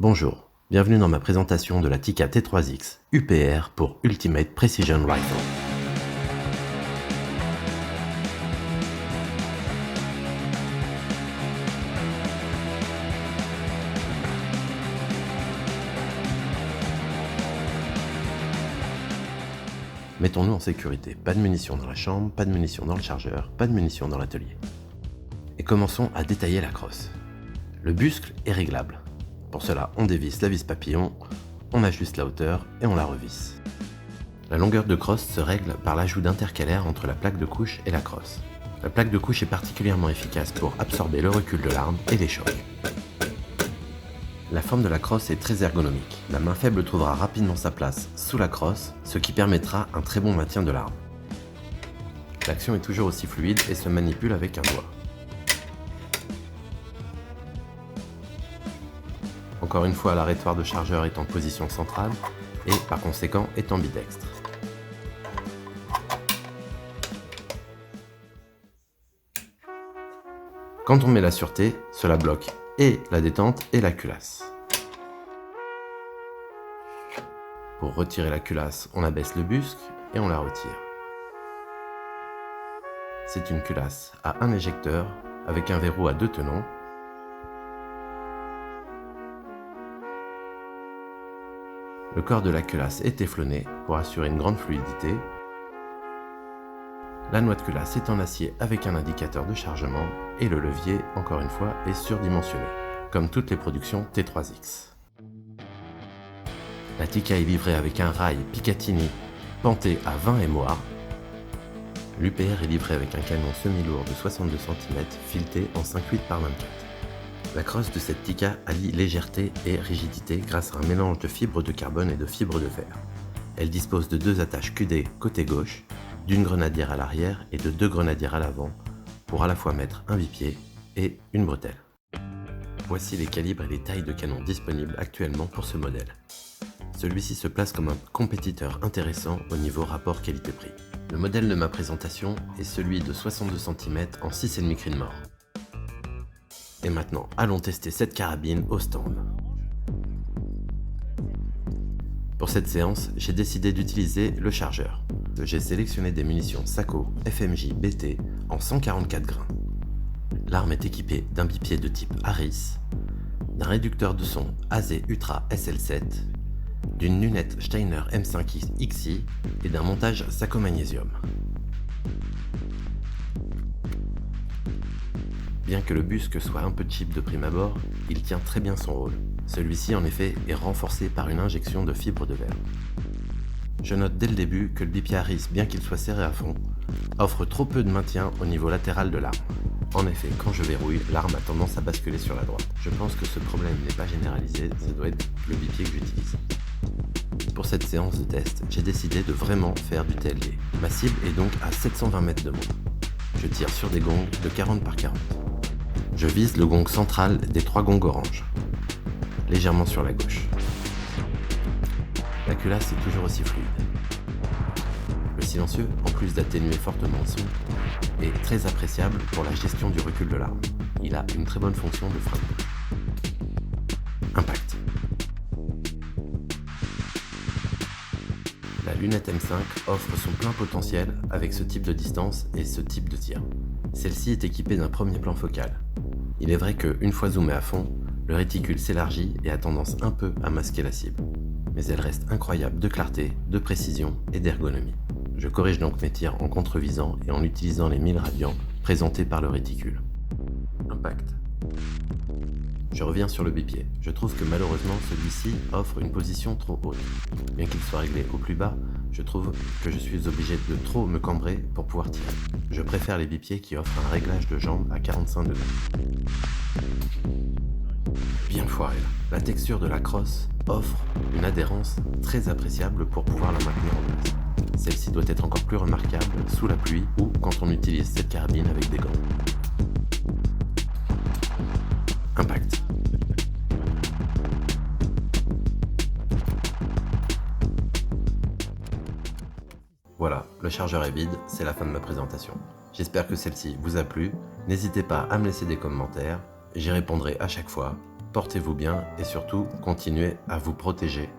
Bonjour, bienvenue dans ma présentation de la Tikka T3X UPR pour Ultimate Precision Rifle. Mettons-nous en sécurité, pas de munitions dans la chambre, pas de munitions dans le chargeur, pas de munitions dans l'atelier. Et commençons à détailler la crosse. Le buscle est réglable. Pour cela, on dévisse la vis papillon, on ajuste la hauteur et on la revisse. La longueur de crosse se règle par l'ajout d'intercalaires entre la plaque de couche et la crosse. La plaque de couche est particulièrement efficace pour absorber le recul de l'arme et les chocs. La forme de la crosse est très ergonomique. La main faible trouvera rapidement sa place sous la crosse, ce qui permettra un très bon maintien de l'arme. L'action est toujours aussi fluide et se manipule avec un doigt. Encore une fois, l'arrêtoir de chargeur est en position centrale et par conséquent est ambidextre. Quand on met la sûreté, cela bloque et la détente et la culasse. Pour retirer la culasse, on abaisse le busque et on la retire. C'est une culasse à un éjecteur avec un verrou à 2 tenons. Le corps de la culasse est téflonné pour assurer une grande fluidité. La noix de culasse est en acier avec un indicateur de chargement et le levier, encore une fois, est surdimensionné, comme toutes les productions T3X. La Tikka est livrée avec un rail Picatinny penté à 20 MOA. L'UPR est livré avec un canon semi-lourd de 62 cm fileté en 5/8 par 24. La crosse de cette Tikka allie légèreté et rigidité grâce à un mélange de fibres de carbone et de fibres de verre. Elle dispose de 2 attaches QD côté gauche, d'une grenadière à l'arrière et de 2 grenadières à l'avant pour à la fois mettre un bipied et une bretelle. Voici les calibres et les tailles de canon disponibles actuellement pour ce modèle. Celui-ci se place comme un compétiteur intéressant au niveau rapport qualité-prix. Le modèle de ma présentation est celui de 62 cm en 6,5 Creedmoor. Et maintenant, allons tester cette carabine au stand. Pour cette séance, j'ai décidé d'utiliser le chargeur. J'ai sélectionné des munitions SACO FMJ BT en 144 grains. L'arme est équipée d'un bipied de type Harris, d'un réducteur de son AZ Ultra SL7, d'une lunette Steiner M5 XI et d'un montage SACO Magnésium. Bien que le busque soit un peu cheap de prime abord, il tient très bien son rôle. Celui-ci en effet est renforcé par une injection de fibres de verre. Je note dès le début que le bipied Harris, bien qu'il soit serré à fond, offre trop peu de maintien au niveau latéral de l'arme. En effet, quand je verrouille, l'arme a tendance à basculer sur la droite. Je pense que ce problème n'est pas généralisé, ça doit être le bipied que j'utilise. Pour cette séance de test, j'ai décidé de vraiment faire du TLD. Ma cible est donc à 720 mètres de moi. Je tire sur des gongs de 40 par 40. Je vise le gong central des 3 gongs orange, légèrement sur la gauche. La culasse est toujours aussi fluide. Le silencieux, en plus d'atténuer fortement le son, est très appréciable pour la gestion du recul de l'arme. Il a une très bonne fonction de frein de gauche. Impact. La lunette M5 offre son plein potentiel avec ce type de distance et ce type de tir. Celle-ci est équipée d'un premier plan focal. Il est vrai qu'une fois zoomé à fond, le réticule s'élargit et a tendance un peu à masquer la cible. Mais elle reste incroyable de clarté, de précision et d'ergonomie. Je corrige donc mes tirs en contrevisant et en utilisant les 1000 radians présentés par le réticule. Impact. Je reviens sur le bipied. Je trouve que malheureusement celui-ci offre une position trop haute. Bien qu'il soit réglé au plus bas, je trouve que je suis obligé de trop me cambrer pour pouvoir tirer. Je préfère les bipieds qui offrent un réglage de jambe à 45 degrés. Bien foiré. La texture de la crosse offre une adhérence très appréciable pour pouvoir la maintenir en place. Celle-ci doit être encore plus remarquable sous la pluie ou quand on utilise cette carabine avec des gants. Impact. Voilà, le chargeur est vide, c'est la fin de ma présentation. J'espère que celle-ci vous a plu. N'hésitez pas à me laisser des commentaires, j'y répondrai à chaque fois. portez-vous bien et surtout continuez à vous protéger.